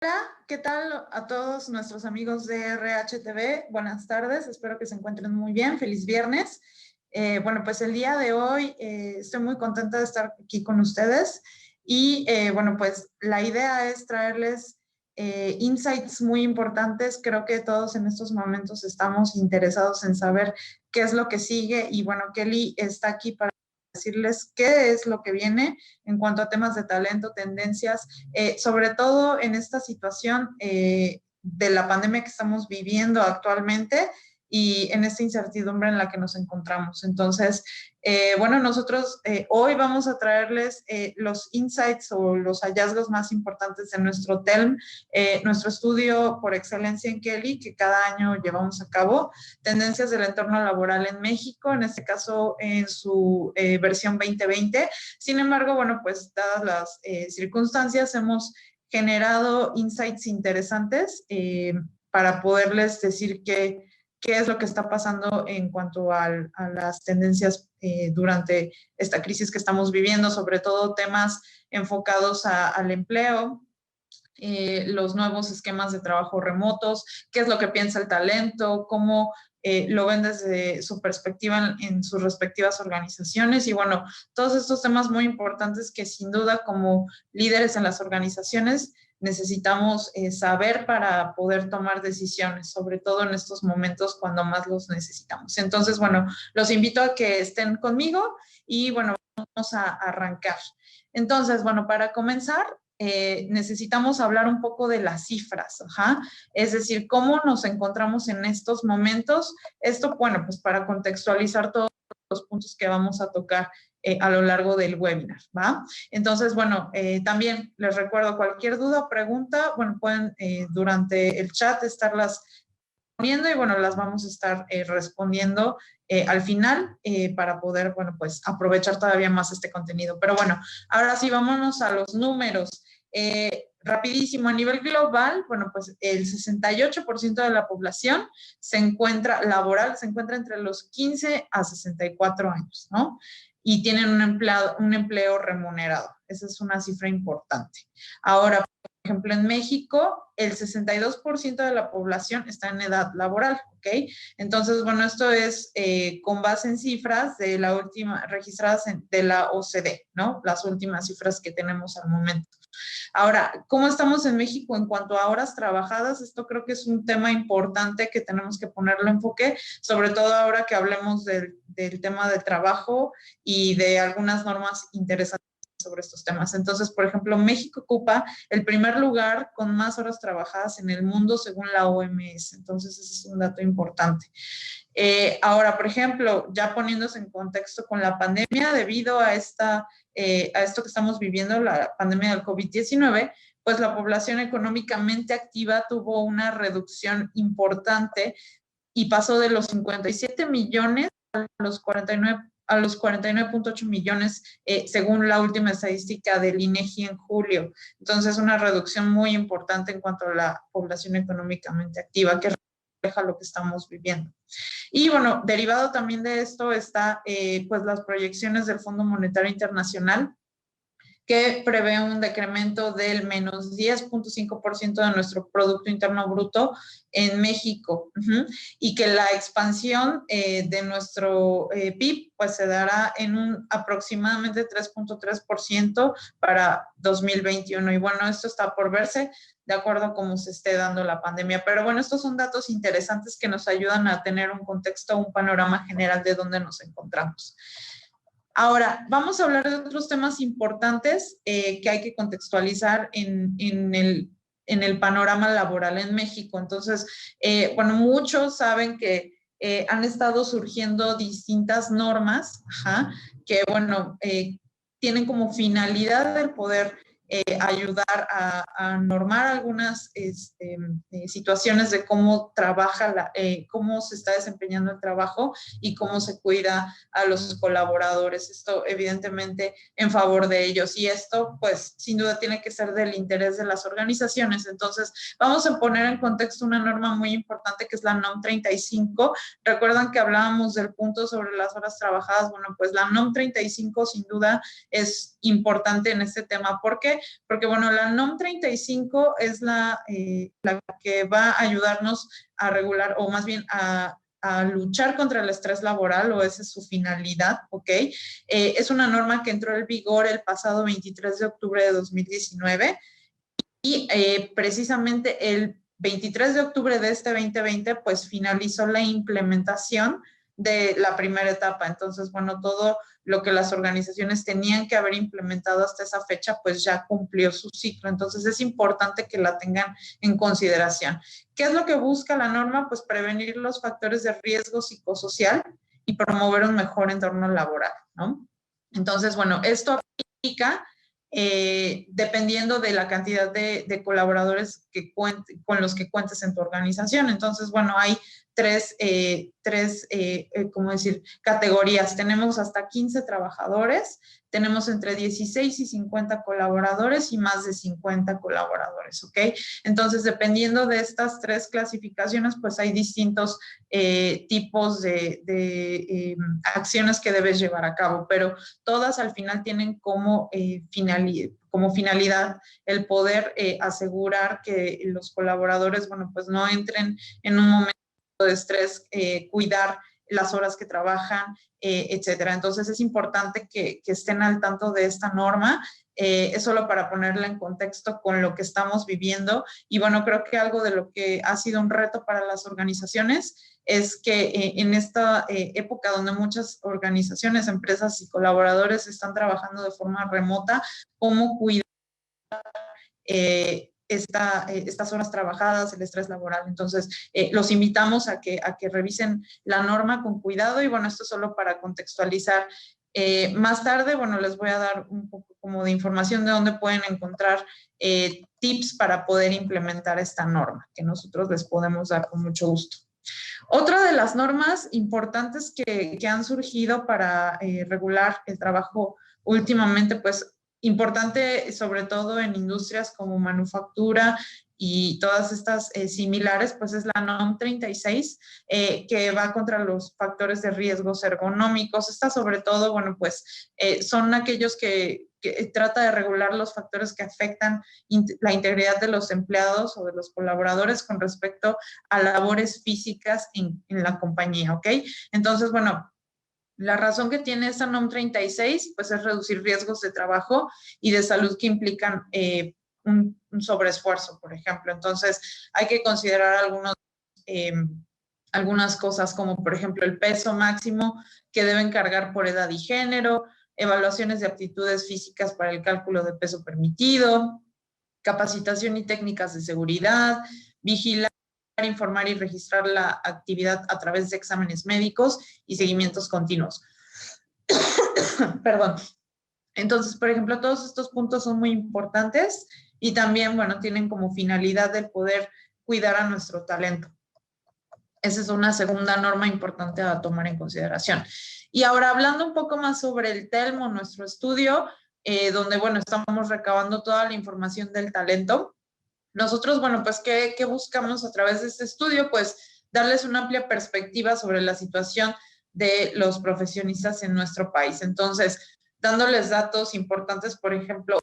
Hola, ¿qué tal a todos nuestros amigos de RHTV? Buenas tardes, espero que se encuentren muy bien. Feliz viernes. Bueno, pues el día de hoy estoy muy contenta de estar aquí con ustedes y bueno, pues la idea es traerles insights muy importantes. Creo que todos en estos momentos estamos interesados en saber qué es lo que sigue y bueno, Kelly está aquí para decirles qué es lo que viene en cuanto a temas de talento, tendencias, sobre todo en esta situación de la pandemia que estamos viviendo actualmente y en esta incertidumbre en la que nos encontramos. Entonces, bueno, nosotros hoy vamos a traerles los insights o los hallazgos más importantes de nuestro TELM, nuestro estudio por excelencia en Kelly, que cada año llevamos a cabo, tendencias del entorno laboral en México, en este caso en su versión 2020. Sin embargo, bueno, pues dadas las circunstancias, hemos generado insights interesantes para poderles decir qué es lo que está pasando en cuanto a las tendencias durante esta crisis que estamos viviendo, sobre todo temas enfocados al empleo, los nuevos esquemas de trabajo remotos, qué es lo que piensa el talento, cómo lo ven desde su perspectiva en sus respectivas organizaciones y bueno, todos estos temas muy importantes que sin duda como líderes en las organizaciones necesitamos saber para poder tomar decisiones, sobre todo en estos momentos cuando más los necesitamos. Entonces, bueno, los invito a que estén conmigo y bueno, vamos a arrancar. Entonces, bueno, para comenzar, necesitamos hablar un poco de las cifras, ¿ajá? Es decir, cómo nos encontramos en estos momentos. Esto, bueno, pues para contextualizar todos los puntos que vamos a tocar a lo largo del webinar, ¿va? Entonces, bueno, también les recuerdo cualquier duda o pregunta, bueno, pueden durante el chat estarlas poniendo y bueno, las vamos a estar respondiendo al final para poder, bueno, pues aprovechar todavía más este contenido. Pero bueno, ahora sí, vámonos a los números. Rapidísimo, a nivel global, bueno, pues el 68% de la población se encuentra laboral, se encuentra entre los 15 a 64 años, ¿no? Y tienen un empleo remunerado. Esa es una cifra importante. Ahora, por ejemplo, en México, el 62% de la población está en edad laboral, ¿ok? Entonces, bueno, esto es con base en cifras de la última, registradas de la OCDE, ¿no? Las últimas cifras que tenemos al momento. Ahora, ¿cómo estamos en México en cuanto a horas trabajadas? Esto creo que es un tema importante que tenemos que ponerle enfoque, sobre todo ahora que hablemos del tema de trabajo y de algunas normas interesantes sobre estos temas. Entonces, por ejemplo, México ocupa el primer lugar con más horas trabajadas en el mundo según la OMS. Entonces, ese es un dato importante. Ahora, por ejemplo, ya poniéndose en contexto con la pandemia, debido a esto que estamos viviendo, la pandemia del COVID-19, pues la población económicamente activa tuvo una reducción importante y pasó de los 57 millones a los 49.8 millones, según la última estadística del INEGI en julio. Entonces, una reducción muy importante en cuanto a la población económicamente activa, que refleja lo que estamos viviendo. Y bueno, derivado también de esto está pues las proyecciones del Fondo Monetario Internacional, que prevé un decremento del menos 10.5% de nuestro Producto Interno Bruto en México, y que la expansión de nuestro PIB pues se dará en un aproximadamente 3.3% para 2021. Y bueno, esto está por verse de acuerdo a cómo se esté dando la pandemia. Pero bueno, estos son datos interesantes que nos ayudan a tener un contexto, un panorama general de dónde nos encontramos. Ahora, vamos a hablar de otros temas importantes que hay que contextualizar en el panorama laboral en México. Entonces, bueno, muchos saben que han estado surgiendo distintas normas, que, bueno, tienen como finalidad el poder ayudar a normar algunas situaciones de cómo trabaja, cómo se está desempeñando el trabajo y cómo se cuida a los colaboradores. Esto evidentemente en favor de ellos, y esto pues sin duda tiene que ser del interés de las organizaciones. Entonces vamos a poner en contexto una norma muy importante que es la NOM 35. Recuerdan que hablábamos del punto sobre las horas trabajadas. Bueno, pues la NOM 35 sin duda es importante en este tema. ¿Por qué? Porque, bueno, la NOM 35 es la que va a ayudarnos a regular, o más bien a luchar contra el estrés laboral, o esa es su finalidad, ¿ok? Es una norma que entró en vigor el pasado 23 de octubre de 2019 y precisamente el 23 de octubre de este 2020, pues finalizó la implementación de la primera etapa. Entonces, bueno, todo lo que las organizaciones tenían que haber implementado hasta esa fecha, pues ya cumplió su ciclo. Entonces, es importante que la tengan en consideración. ¿Qué es lo que busca la norma? Pues prevenir los factores de riesgo psicosocial y promover un mejor entorno laboral, ¿no? Entonces, bueno, esto aplica dependiendo de la cantidad de colaboradores con los que cuentes en tu organización. Entonces, bueno, hay tres ¿cómo decir? Categorías. Tenemos hasta 15 trabajadores, tenemos entre 16 y 50 colaboradores y más de 50 colaboradores, ¿ok? Entonces, dependiendo de estas tres clasificaciones, pues hay distintos tipos de acciones que debes llevar a cabo, pero todas al final tienen como finalidad el poder asegurar que los colaboradores, bueno, pues no entren en un momento de estrés, cuidar las horas que trabajan, etcétera. Entonces es importante que estén al tanto de esta norma. Es solo para ponerla en contexto con lo que estamos viviendo. Y bueno, creo que algo de lo que ha sido un reto para las organizaciones es que en esta época donde muchas organizaciones, empresas y colaboradores están trabajando de forma remota, cómo cuidar estas horas trabajadas, el estrés laboral. Entonces, los invitamos a que revisen la norma con cuidado y bueno, esto solo para contextualizar. Más tarde, bueno, les voy a dar un poco como de información de dónde pueden encontrar tips para poder implementar esta norma, que nosotros les podemos dar con mucho gusto. Otra de las normas importantes que han surgido para regular el trabajo últimamente, pues importante sobre todo en industrias como manufactura y todas estas similares, pues es la NOM 36, que va contra los factores de riesgos ergonómicos. Esta sobre todo, bueno, pues son aquellos que trata de regular los factores que afectan la integridad de los empleados o de los colaboradores con respecto a labores físicas en la compañía, ¿ok? Entonces, bueno, la razón que tiene esta NOM 36, pues es reducir riesgos de trabajo y de salud que implican un sobreesfuerzo, por ejemplo. Entonces, hay que considerar algunas cosas como, por ejemplo, el peso máximo que deben cargar por edad y género, evaluaciones de aptitudes físicas para el cálculo de peso permitido, capacitación y técnicas de seguridad, vigilar, informar y registrar la actividad a través de exámenes médicos y seguimientos continuos. Perdón. Entonces, por ejemplo, todos estos puntos son muy importantes y también, bueno, tienen como finalidad el poder cuidar a nuestro talento. Esa es una segunda norma importante a tomar en consideración. Y ahora, hablando un poco más sobre el TELMO, nuestro estudio, donde, bueno, estamos recabando toda la información del talento. Nosotros, bueno, pues, ¿qué buscamos a través de este estudio? Pues, darles una amplia perspectiva sobre la situación de los profesionistas en nuestro país. Entonces, dándoles datos importantes, por ejemplo,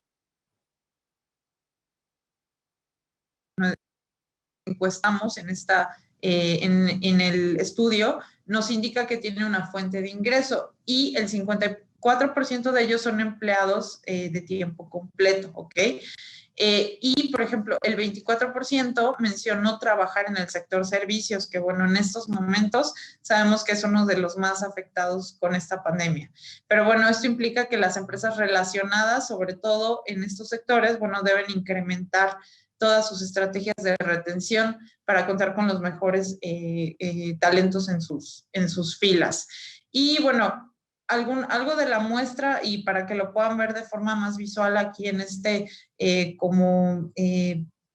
encuestamos en el estudio, nos indica que tiene una fuente de ingreso y el 54% de ellos son empleados de tiempo completo, ¿ok? Y, por ejemplo, el 24% mencionó trabajar en el sector servicios, que, bueno, en estos momentos sabemos que es uno de los más afectados con esta pandemia. Pero, bueno, esto implica que las empresas relacionadas, sobre todo en estos sectores, bueno, deben incrementar todas sus estrategias de retención para contar con los mejores talentos en sus filas. Y, bueno, algo de la muestra, y para que lo puedan ver de forma más visual aquí en este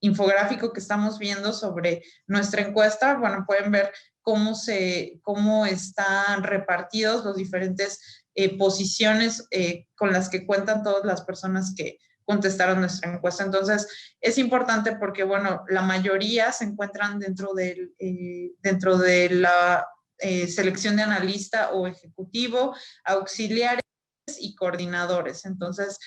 infográfico que estamos viendo sobre nuestra encuesta, bueno, pueden ver cómo están repartidos los diferentes posiciones con las que cuentan todas las personas que contestaron nuestra encuesta. Entonces, es importante porque, bueno, la mayoría se encuentran dentro de la selección de analista o ejecutivo, auxiliar y coordinadores. Entonces,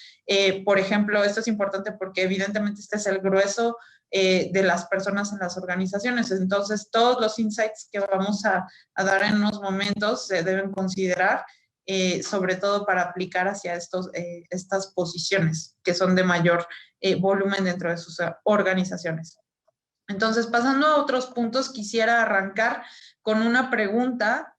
por ejemplo, esto es importante porque evidentemente este es el grueso de las personas en las organizaciones. Entonces, todos los insights que vamos a dar en unos momentos se deben considerar, sobre todo para aplicar hacia estas posiciones que son de mayor volumen dentro de sus organizaciones. Entonces, pasando a otros puntos, quisiera arrancar con una pregunta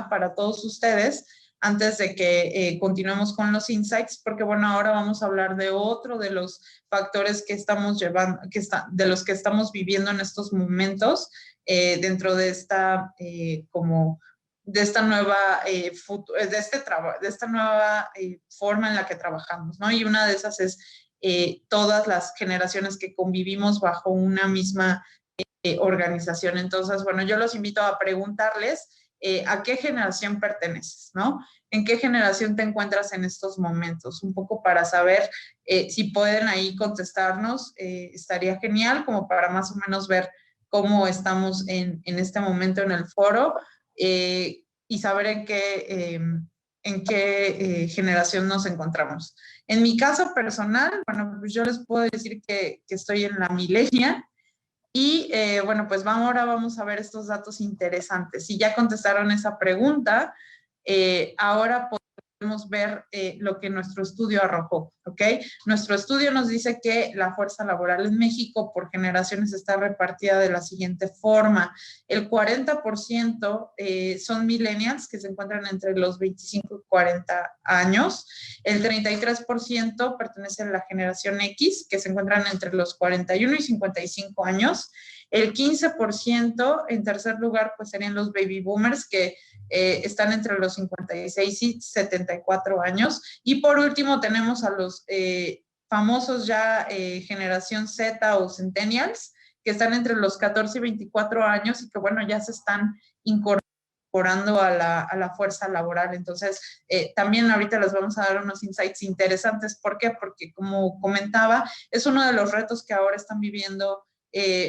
para todos ustedes antes de que continuemos con los insights, porque bueno, ahora vamos a hablar de otro de los factores que estamos llevando, de los que estamos viviendo en estos momentos dentro de esta de esta nueva forma en la que trabajamos, ¿no? Y una de esas es todas las generaciones que convivimos bajo una misma organización. Entonces, bueno, yo los invito a preguntarles a qué generación perteneces, ¿no? ¿En qué generación te encuentras en estos momentos? Un poco para saber si pueden ahí contestarnos, estaría genial, como para más o menos ver cómo estamos en este momento en el foro y saber en qué generación nos encontramos. En mi caso personal, bueno, pues yo les puedo decir que estoy en la millennial y bueno, pues ahora vamos a ver estos datos interesantes. Si ya contestaron esa pregunta, ahora podemos ver lo que nuestro estudio arrojó, ¿ok? Nuestro estudio nos dice que la fuerza laboral en México por generaciones está repartida de la siguiente forma. El 40% son millennials que se encuentran entre los 25 y 40 años. El 33% pertenece a la generación X, que se encuentran entre los 41 y 55 años. El 15% en tercer lugar pues serían los baby boomers, que están entre los 56 y 74 años. Y por último tenemos a los famosos ya generación Z o centennials, que están entre los 14 y 24 años y que bueno, ya se están incorporando a la fuerza laboral. Entonces, también ahorita les vamos a dar unos insights interesantes. ¿Por qué? Porque como comentaba, es uno de los retos que ahora están viviendo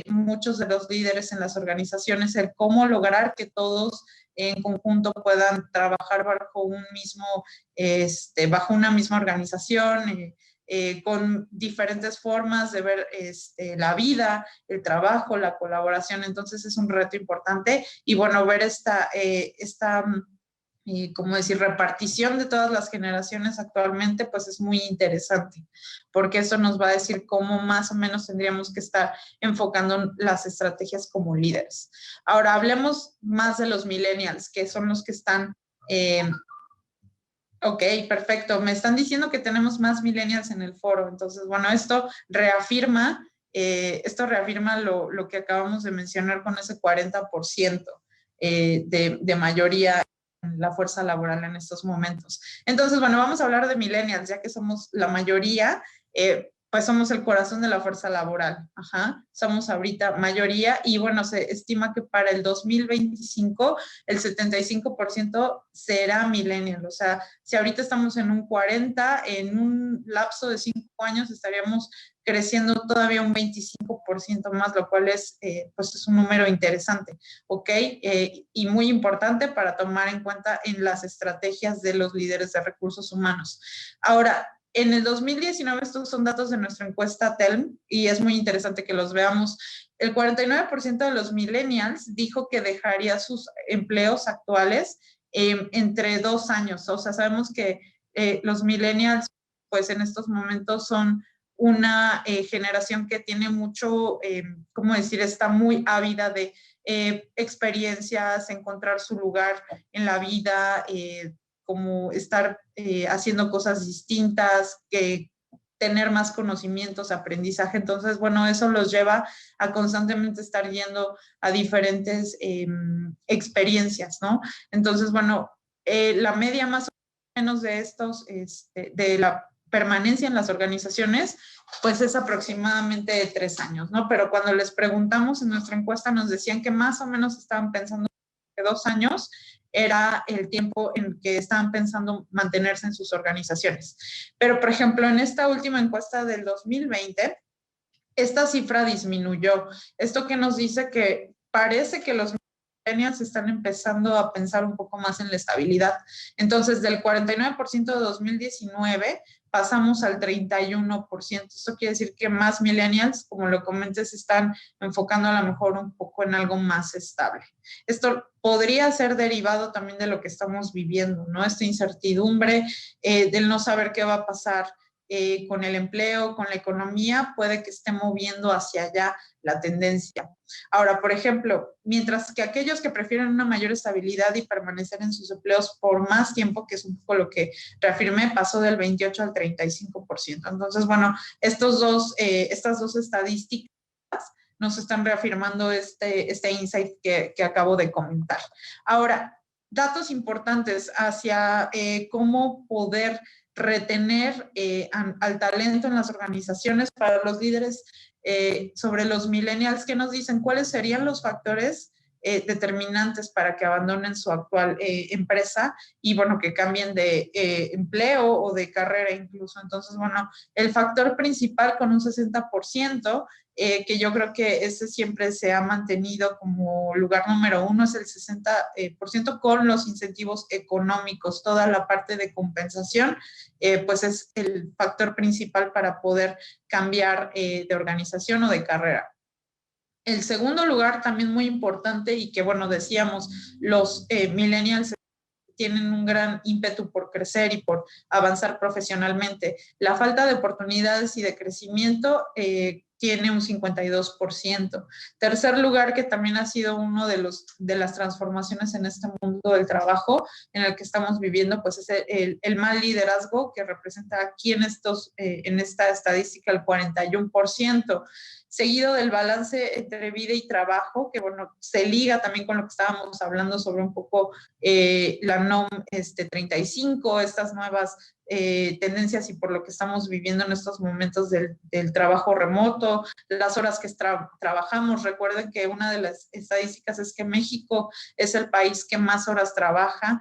muchos de los líderes en las organizaciones, el cómo lograr que todos en conjunto puedan trabajar bajo bajo una misma organización, con diferentes formas de ver la vida, el trabajo, la colaboración. Entonces es un reto importante y bueno, ver como decir, repartición de todas las generaciones actualmente, pues es muy interesante, porque eso nos va a decir cómo más o menos tendríamos que estar enfocando las estrategias como líderes. Ahora, hablemos más de los millennials, que son los que están... Ok, perfecto. Me están diciendo que tenemos más millennials en el foro. Entonces, bueno, esto reafirma lo que acabamos de mencionar con ese 40% de mayoría en la fuerza laboral en estos momentos. Entonces, bueno, vamos a hablar de millennials, ya que somos la mayoría, pues somos el corazón de la fuerza laboral. Somos ahorita mayoría y bueno, se estima que para el 2025 el 75% será millennial. O sea, si ahorita estamos en un 40, en un lapso de 5 años estaríamos creciendo todavía un 25% más, lo cual pues es un número interesante, ¿ok? Y muy importante para tomar en cuenta en las estrategias de los líderes de recursos humanos. Ahora, en el 2019, estos son datos de nuestra encuesta TELM y es muy interesante que los veamos. El 49% de los millennials dijo que dejaría sus empleos actuales entre 2 años. O sea, sabemos que los millennials, pues en estos momentos son una generación que tiene mucho, ¿cómo decir? Está muy ávida de experiencias, encontrar su lugar en la vida, como estar haciendo cosas distintas, tener más conocimientos, aprendizaje. Entonces, bueno, eso los lleva a constantemente estar yendo a diferentes experiencias, ¿no? Entonces, bueno, la media más o menos de estos, de la permanencia en las organizaciones, pues es aproximadamente de 3 años, ¿no? Pero cuando les preguntamos en nuestra encuesta nos decían que más o menos estaban pensando que 2 años era el tiempo en que estaban pensando mantenerse en sus organizaciones. Pero, por ejemplo, en esta última encuesta del 2020, esta cifra disminuyó. Esto que nos dice que parece que los millennials están empezando a pensar un poco más en la estabilidad. Entonces, del 49% de 2019 pasamos al 31%. Esto quiere decir que más millennials, como lo comenté, se están enfocando a lo mejor un poco en algo más estable. Esto podría ser derivado también de lo que estamos viviendo, ¿no? Esta incertidumbre del no saber qué va a pasar con el empleo, con la economía, puede que esté moviendo hacia allá la tendencia. Ahora, por ejemplo, mientras que aquellos que prefieren una mayor estabilidad y permanecer en sus empleos por más tiempo, que es un poco lo que reafirmé, pasó del 28 al 35%. Entonces, bueno, estas dos estadísticas nos están reafirmando este insight que acabo de comentar. Ahora, datos importantes hacia cómo poder retener al talento en las organizaciones para los líderes sobre los millennials. ¿Qué nos dicen? ¿Cuáles serían los factores determinantes para que abandonen su actual empresa y, bueno, que cambien de empleo o de carrera incluso? Entonces, bueno, el factor principal con un 60%, que yo creo que ese siempre se ha mantenido como lugar número uno, es el 60% con los incentivos económicos. Toda la parte de compensación, pues es el factor principal para poder cambiar de organización o de carrera. El segundo lugar, también muy importante y que, bueno, decíamos, los millennials tienen un gran ímpetu por crecer y por avanzar profesionalmente. La falta de oportunidades y de crecimiento tiene un 52%. Tercer lugar, que también ha sido uno de las transformaciones en este mundo del trabajo en el que estamos viviendo, pues es el mal liderazgo, que representa aquí en esta estadística el 41%. Seguido del balance entre vida y trabajo, que, bueno, se liga también con lo que estábamos hablando sobre un poco la NOM 35, estas nuevas tendencias y por lo que estamos viviendo en estos momentos del trabajo remoto, las horas que trabajamos. Recuerden que una de las estadísticas es que México es el país que más horas trabaja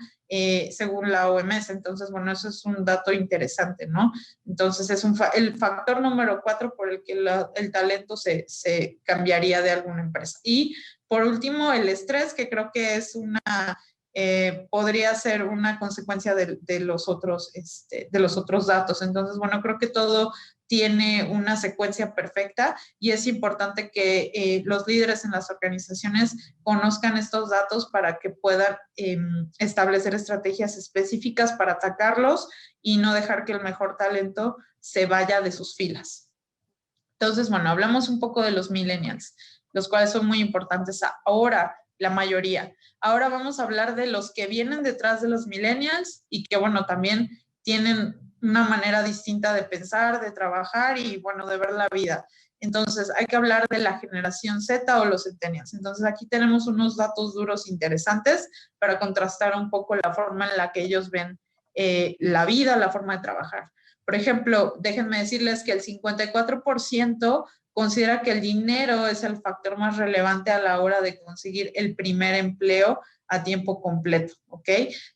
según la OMS. Entonces, bueno, eso es un dato interesante, ¿no? Entonces, es el factor número 4 por el que el talento se cambiaría de alguna empresa. Y, por último, el estrés, que creo que es podría ser una consecuencia de los otros datos. Entonces, bueno, creo que todo tiene una secuencia perfecta y es importante que los líderes en las organizaciones conozcan estos datos para que puedan establecer estrategias específicas para atacarlos y no dejar que el mejor talento se vaya de sus filas. Entonces, bueno, hablamos un poco de los millennials, los cuales son muy importantes ahora, la mayoría. Ahora vamos a hablar de los que vienen detrás de los millennials y que, bueno, también tienen una manera distinta de pensar, de trabajar y, bueno, de ver la vida. Entonces, hay que hablar de la generación Z o los centennials. Entonces, aquí tenemos unos datos duros interesantes para contrastar un poco la forma en la que ellos ven la vida, la forma de trabajar. Por ejemplo, déjenme decirles que el 54% considera que el dinero es el factor más relevante a la hora de conseguir el primer empleo a tiempo completo, ¿ok?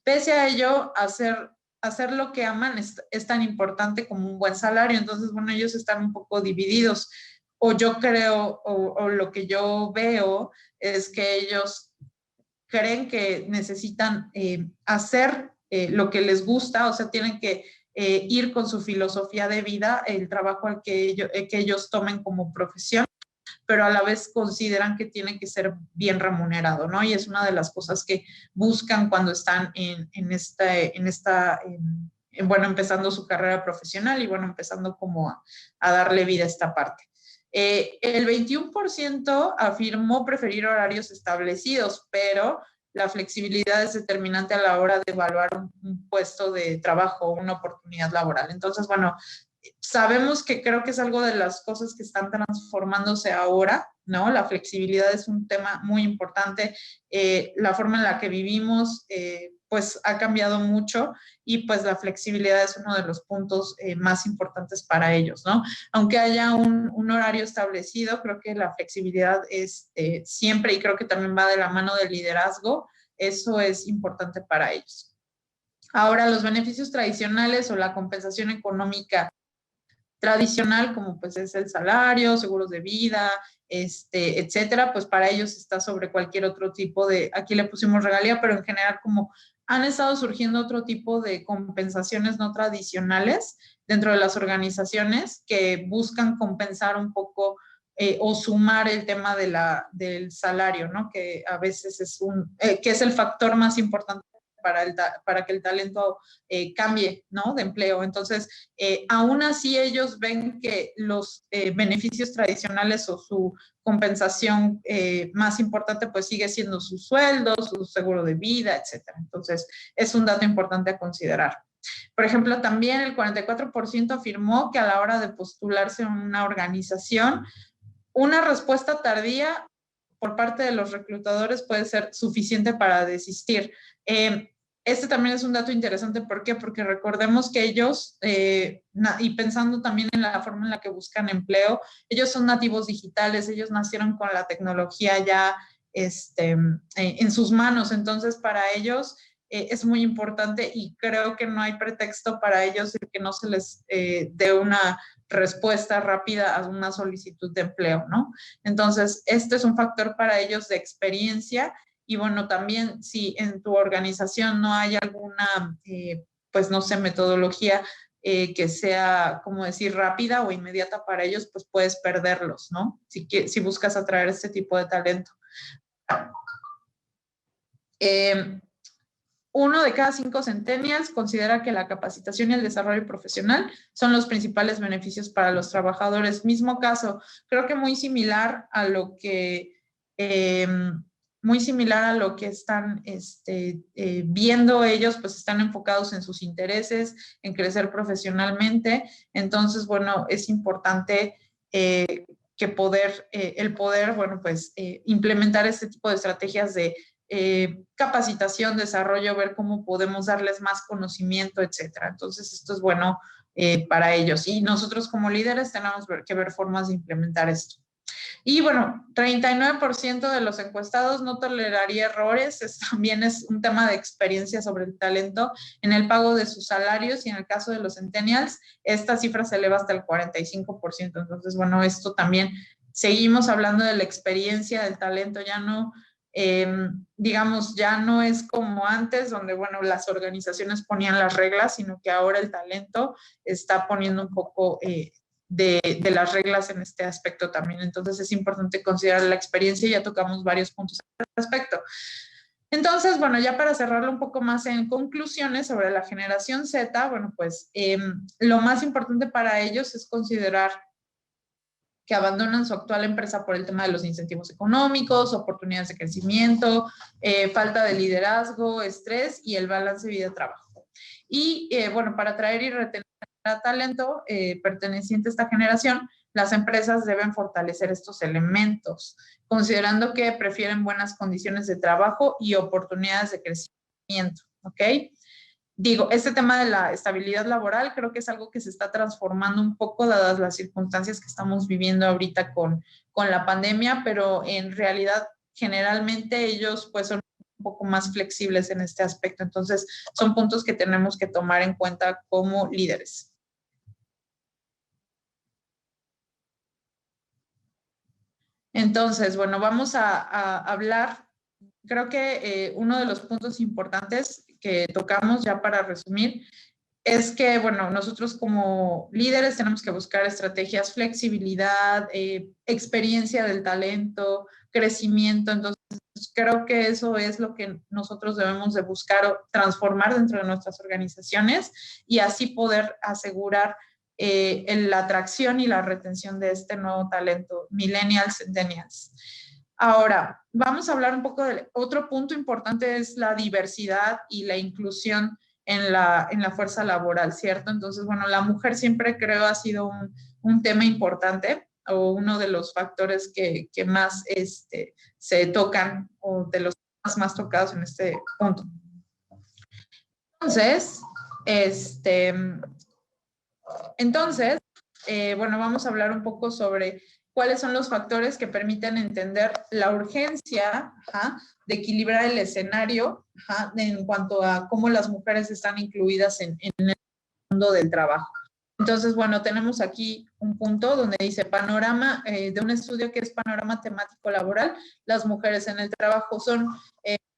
Pese a ello, hacer lo que aman es tan importante como un buen salario. Entonces, bueno, ellos están un poco divididos. O yo creo, o lo que yo veo es que ellos creen que necesitan hacer lo que les gusta, o sea, tienen que ir con su filosofía de vida, el trabajo al que ellos tomen como profesión, pero a la vez consideran que tiene que ser bien remunerado, ¿no? Y es una de las cosas que buscan cuando están bueno, empezando su carrera profesional y, bueno, empezando como a darle vida a esta parte. El 21% afirmó preferir horarios establecidos, pero la flexibilidad es determinante a la hora de evaluar un puesto de trabajo, una oportunidad laboral. Entonces, bueno, sabemos que creo que es algo de las cosas que están transformándose ahora, ¿no? La flexibilidad es un tema muy importante. La forma en la que vivimos, pues ha cambiado mucho y pues la flexibilidad es uno de los puntos más importantes para ellos, ¿no? Aunque haya un horario establecido, creo que la flexibilidad es siempre, y creo que también va de la mano del liderazgo, eso es importante para ellos. Ahora, los beneficios tradicionales o la compensación económica tradicional, como pues es el salario, seguros de vida, etcétera, pues para ellos está sobre cualquier otro tipo de, aquí le pusimos regalía, pero en general como han estado surgiendo otro tipo de compensaciones no tradicionales dentro de las organizaciones que buscan compensar un poco o sumar el tema del salario, ¿no? Que a veces es que es el factor más importante para que el talento cambie, ¿no? De empleo. Entonces, aún así ellos ven que los beneficios tradicionales o su compensación más importante pues sigue siendo su sueldo, su seguro de vida, etcétera. Entonces, es un dato importante a considerar. Por ejemplo, también el 44% afirmó que a la hora de postularse en una organización, una respuesta tardía por parte de los reclutadores puede ser suficiente para desistir. Este también es un dato interesante. ¿Por qué? Porque recordemos que ellos, y pensando también en la forma en la que buscan empleo, ellos son nativos digitales, ellos nacieron con la tecnología ya en sus manos. Entonces, para ellos es muy importante y creo que no hay pretexto para ellos de que no se les dé una respuesta rápida a una solicitud de empleo, ¿no? Entonces, este es un factor para ellos de experiencia. Y bueno, también si en tu organización no hay alguna, pues no sé, metodología que sea, como decir, rápida o inmediata para ellos, pues puedes perderlos, ¿no? Si buscas atraer este tipo de talento. 1 de cada 5 centennials considera que la capacitación y el desarrollo profesional son los principales beneficios para los trabajadores. Mismo caso, creo que muy similar a lo que están viendo ellos, pues están enfocados en sus intereses, en crecer profesionalmente. Entonces, bueno, es importante que el poder, bueno, pues implementar este tipo de estrategias de capacitación, desarrollo, ver cómo podemos darles más conocimiento, etcétera. Entonces, esto es bueno para ellos. Y nosotros como líderes tenemos que ver formas de implementar esto. Y bueno, 39% de los encuestados no toleraría errores. También es un tema de experiencia sobre el talento en el pago de sus salarios, y en el caso de los centennials, esta cifra se eleva hasta el 45%. Entonces, bueno, esto también, seguimos hablando de la experiencia del talento, ya no, digamos, ya no es como antes, donde, bueno, las organizaciones ponían las reglas, sino que ahora el talento está poniendo un poco de las reglas en este aspecto también. Entonces es importante considerar la experiencia y ya tocamos varios puntos al respecto. Entonces, bueno, ya para cerrarlo un poco más en conclusiones sobre la generación Z, bueno, pues lo más importante para ellos es considerar que abandonan su actual empresa por el tema de los incentivos económicos, oportunidades de crecimiento, falta de liderazgo, estrés y el balance vida-trabajo. Y bueno, para atraer y retener talento perteneciente a esta generación, las empresas deben fortalecer estos elementos, considerando que prefieren buenas condiciones de trabajo y oportunidades de crecimiento, ¿ok? Digo, este tema de la estabilidad laboral creo que es algo que se está transformando un poco dadas las circunstancias que estamos viviendo ahorita con la pandemia, pero en realidad generalmente ellos pues son un poco más flexibles en este aspecto. Entonces son puntos que tenemos que tomar en cuenta como líderes. Entonces, bueno, vamos a hablar, creo que uno de los puntos importantes que tocamos ya para resumir es que, bueno, nosotros como líderes tenemos que buscar estrategias, flexibilidad, experiencia del talento, crecimiento. Entonces, creo que eso es lo que nosotros debemos de buscar o transformar dentro de nuestras organizaciones y así poder asegurar la atracción y la retención de este nuevo talento, millennials, centennials. Ahora, vamos a hablar un poco de otro punto importante, es la diversidad y la inclusión en la fuerza laboral, ¿cierto? Entonces, bueno, la mujer siempre creo ha sido un tema importante o uno de los factores que más se tocan o de los temas más tocados en este punto. Entonces, bueno, vamos a hablar un poco sobre cuáles son los factores que permiten entender la urgencia de equilibrar el escenario en cuanto a cómo las mujeres están incluidas en el mundo del trabajo. Entonces, bueno, tenemos aquí un punto donde dice panorama de un estudio que es panorama temático laboral, las mujeres en el trabajo. Son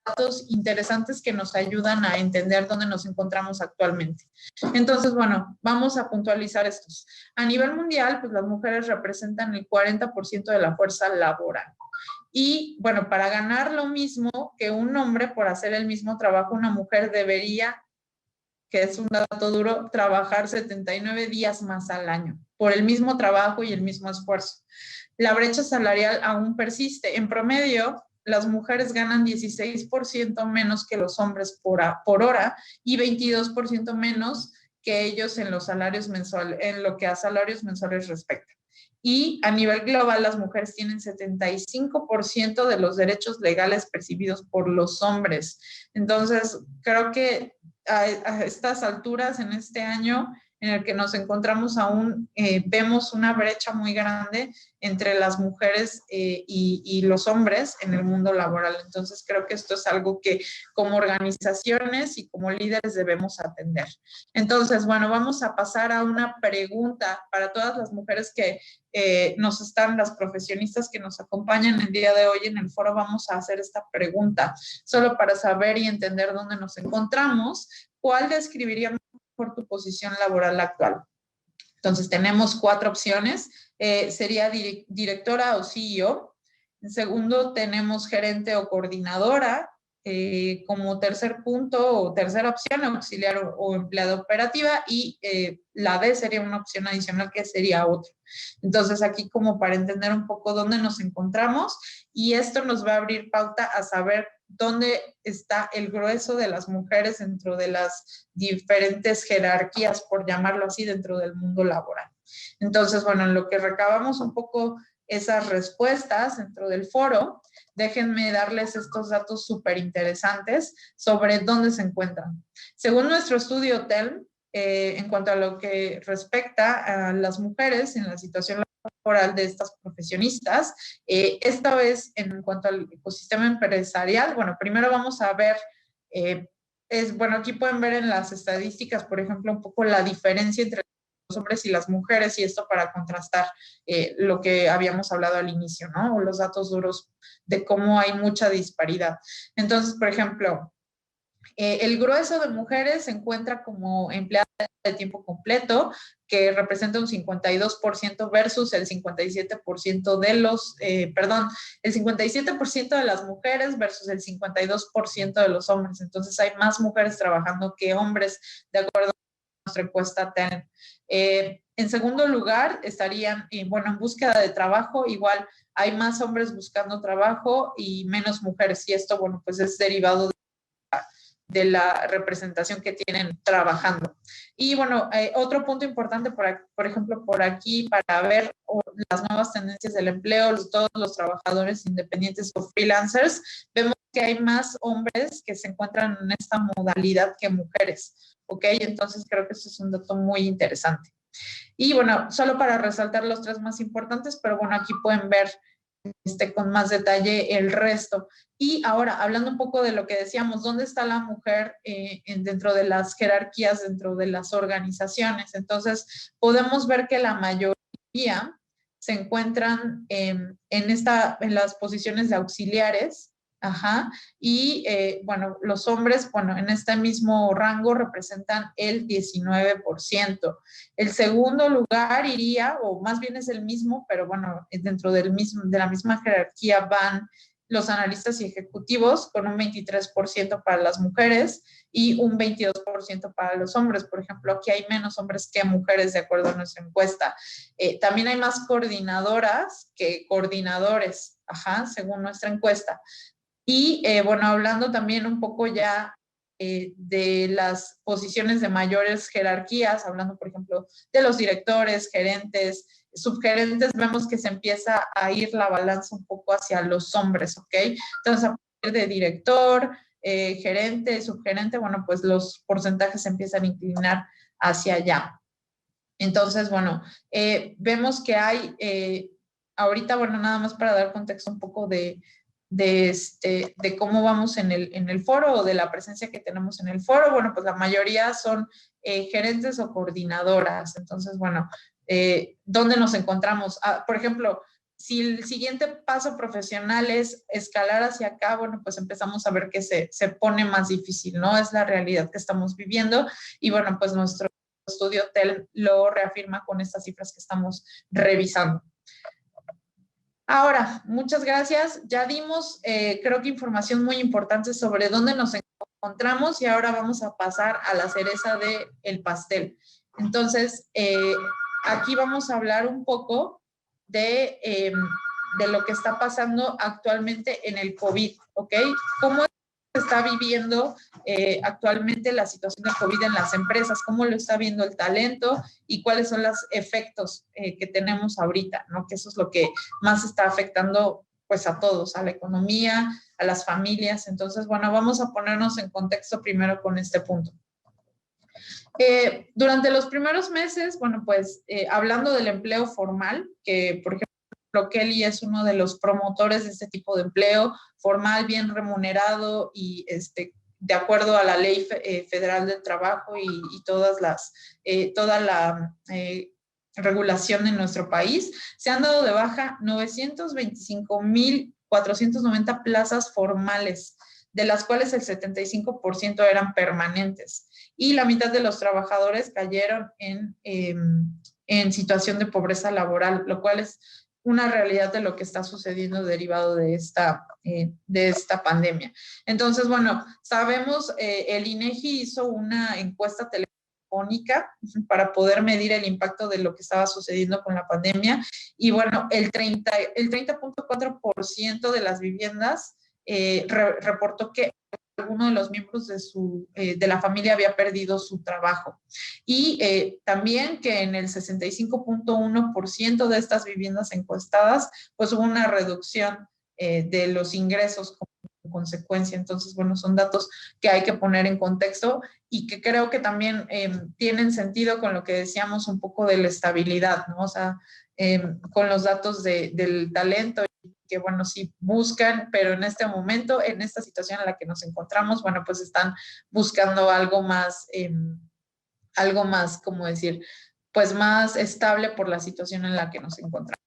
datos interesantes que nos ayudan a entender dónde nos encontramos actualmente. Entonces, bueno, vamos a puntualizar estos. A nivel mundial, pues las mujeres representan el 40% de la fuerza laboral. Y bueno, para ganar lo mismo que un hombre por hacer el mismo trabajo, una mujer debería, que es un dato duro, trabajar 79 días más al año por el mismo trabajo y el mismo esfuerzo. La brecha salarial aún persiste. En promedio, las mujeres ganan 16% menos que los hombres por hora y 22% menos que ellos en los salarios mensuales, en lo que a salarios mensuales respecta. Y a nivel global, las mujeres tienen 75% de los derechos legales percibidos por los hombres. Entonces, creo que a estas alturas, en este año en el que nos encontramos aún, vemos una brecha muy grande entre las mujeres y los hombres en el mundo laboral. Entonces, creo que esto es algo que como organizaciones y como líderes debemos atender. Entonces, bueno, vamos a pasar a una pregunta para todas las mujeres que las profesionistas que nos acompañan el día de hoy en el foro. Vamos a hacer esta pregunta solo para saber y entender dónde nos encontramos. ¿Cuál describiría mejor tu posición laboral actual? Entonces, tenemos 4 opciones. Sería directora o CEO. En segundo, tenemos gerente o coordinadora. Como tercer punto o tercera opción, auxiliar o empleada operativa. Y la D sería una opción adicional que sería otra. Entonces, aquí como para entender un poco dónde nos encontramos, y esto nos va a abrir pauta a saber dónde está el grueso de las mujeres dentro de las diferentes jerarquías, por llamarlo así, dentro del mundo laboral. Entonces, bueno, en lo que recabamos un poco esas respuestas dentro del foro, déjenme darles estos datos súper interesantes sobre dónde se encuentran. Según nuestro estudio TELM, en cuanto a lo que respecta a las mujeres en la situación laboral de estas profesionistas, esta vez en cuanto al ecosistema empresarial, bueno, primero vamos a ver, bueno, aquí pueden ver en las estadísticas, por ejemplo, un poco la diferencia entre los hombres y las mujeres, y esto para contrastar lo que habíamos hablado al inicio, ¿no? O los datos duros de cómo hay mucha disparidad. Entonces, por ejemplo, el grueso de mujeres se encuentra como empleadas de tiempo completo, que representa un 52% versus el 57% de el 57% de las mujeres versus el 52% de los hombres. Entonces hay más mujeres trabajando que hombres, de acuerdo a nuestra encuesta TEN. En segundo lugar, estarían, bueno, en búsqueda de trabajo. Igual hay más hombres buscando trabajo y menos mujeres, y esto, bueno, pues es derivado de la representación que tienen trabajando. Y bueno, otro punto importante, por ejemplo, por aquí, para ver las nuevas tendencias del empleo, todos los trabajadores independientes o freelancers, vemos que hay más hombres que se encuentran en esta modalidad que mujeres, ¿ok? Entonces creo que eso es un dato muy interesante. Y bueno, solo para resaltar los 3 más importantes, pero bueno, aquí pueden ver con más detalle el resto. Y ahora, hablando un poco de lo que decíamos, ¿dónde está la mujer dentro de las jerarquías, dentro de las organizaciones? Entonces, podemos ver que la mayoría se encuentran en las posiciones de auxiliares. Ajá. Y bueno, los hombres, bueno, en este mismo rango representan el 19%. El segundo lugar iría, o más bien es el mismo, pero bueno, dentro de la misma jerarquía van los analistas y ejecutivos, con un 23% para las mujeres y un 22% para los hombres. Por ejemplo, aquí hay menos hombres que mujeres, de acuerdo a nuestra encuesta. También hay más coordinadoras que coordinadores, ajá, según nuestra encuesta. Y bueno, hablando también un poco ya de las posiciones de mayores jerarquías, hablando, por ejemplo, de los directores, gerentes, subgerentes, vemos que se empieza a ir la balanza un poco hacia los hombres, ¿ok? Entonces, a partir de director, gerente, subgerente, bueno, pues los porcentajes se empiezan a inclinar hacia allá. Entonces, bueno, vemos que hay, ahorita, bueno, nada más para dar contexto un poco de cómo vamos en el foro, o de la presencia que tenemos en el foro. Bueno, pues la mayoría son gerentes o coordinadoras. Entonces, bueno, ¿dónde nos encontramos? Por ejemplo, si el siguiente paso profesional es escalar hacia acá, bueno, pues empezamos a ver que se pone más difícil, ¿no? Es la realidad que estamos viviendo y bueno, pues nuestro estudio TEL lo reafirma con estas cifras que estamos revisando. Ahora, muchas gracias. Ya dimos, creo que información muy importante sobre dónde nos encontramos y ahora vamos a pasar a la cereza del pastel. Entonces, aquí vamos a hablar un poco de lo que está pasando actualmente en el COVID, ¿ok? ¿Cómo se está viviendo actualmente la situación del COVID en las empresas? ¿Cómo lo está viendo el talento? Y cuáles son los efectos que tenemos ahorita, ¿no? Que eso es lo que más está afectando pues a todos, a la economía, a las familias. Entonces, bueno, vamos a ponernos en contexto primero con este punto. Durante los primeros meses, bueno, pues hablando del empleo formal, que por ejemplo Kelly es uno de los promotores de este tipo de empleo formal, bien remunerado y de acuerdo a la Ley Federal del Trabajo y toda la regulación en nuestro país, se han dado de baja 925,490 plazas formales, de las cuales el 75% eran permanentes. Y la mitad de los trabajadores cayeron en situación de pobreza laboral, lo cual es una realidad de lo que está sucediendo derivado de esta pandemia. Entonces, bueno, sabemos, el INEGI hizo una encuesta telefónica para poder medir el impacto de lo que estaba sucediendo con la pandemia y bueno, el 30.4% de las viviendas reportó que alguno de los miembros de la familia había perdido su trabajo. Y también que en el 65.1% de estas viviendas encuestadas, pues hubo una reducción de los ingresos como consecuencia. Entonces, bueno, son datos que hay que poner en contexto y que creo que también tienen sentido con lo que decíamos un poco de la estabilidad, ¿no? O sea, con los datos del talento que, bueno, sí buscan, pero en este momento, en esta situación en la que nos encontramos, bueno, pues están buscando algo más, ¿cómo decir? Pues más estable por la situación en la que nos encontramos.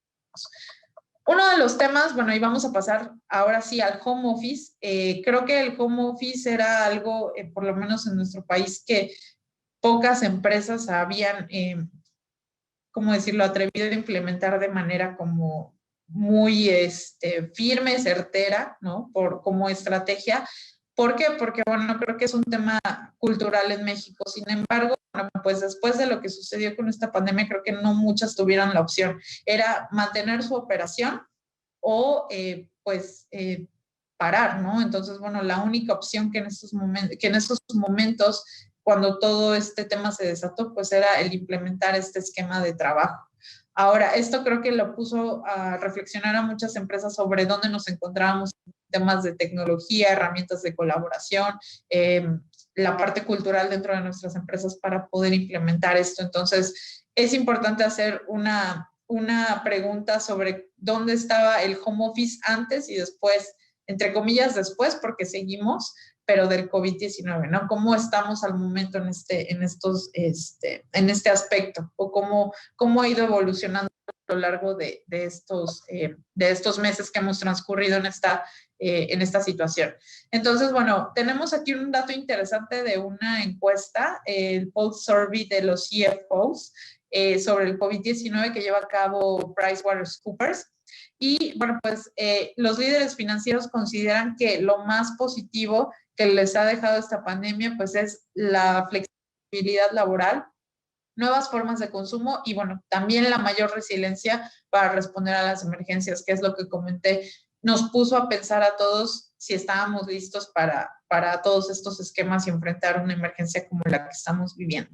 Uno de los temas, bueno, y vamos a pasar ahora sí al home office. Creo que el home office era algo, por lo menos en nuestro país, que pocas empresas habían, ¿cómo decirlo?, atrevido a implementar de manera como muy firme, certera, ¿no? Como estrategia. ¿Por qué? Porque, bueno, creo que es un tema cultural en México. Sin embargo, bueno, pues después de lo que sucedió con esta pandemia, creo que no muchas tuvieron la opción. Era mantener su operación o, parar, ¿no? Entonces, bueno, la única opción que en estos momentos, cuando todo este tema se desató, pues era el implementar este esquema de trabajo. Ahora, esto creo que lo puso a reflexionar a muchas empresas sobre dónde nos encontrábamos en temas de tecnología, herramientas de colaboración, la parte cultural dentro de nuestras empresas para poder implementar esto. Entonces, es importante hacer una pregunta sobre dónde estaba el home office antes y después, entre comillas después, porque seguimos, pero del COVID-19, ¿no? ¿Cómo estamos al momento en este aspecto? ¿O cómo ha ido evolucionando a lo largo de estos meses que hemos transcurrido en esta situación? Entonces, bueno, tenemos aquí un dato interesante de una encuesta, el Pulse Survey de los CFOs, sobre el COVID-19 que lleva a cabo PricewaterhouseCoopers. Y bueno, pues los líderes financieros consideran que lo más positivo que les ha dejado esta pandemia, pues es la flexibilidad laboral, nuevas formas de consumo y bueno, también la mayor resiliencia para responder a las emergencias, que es lo que comenté, nos puso a pensar a todos si estábamos listos para todos estos esquemas y enfrentar una emergencia como la que estamos viviendo.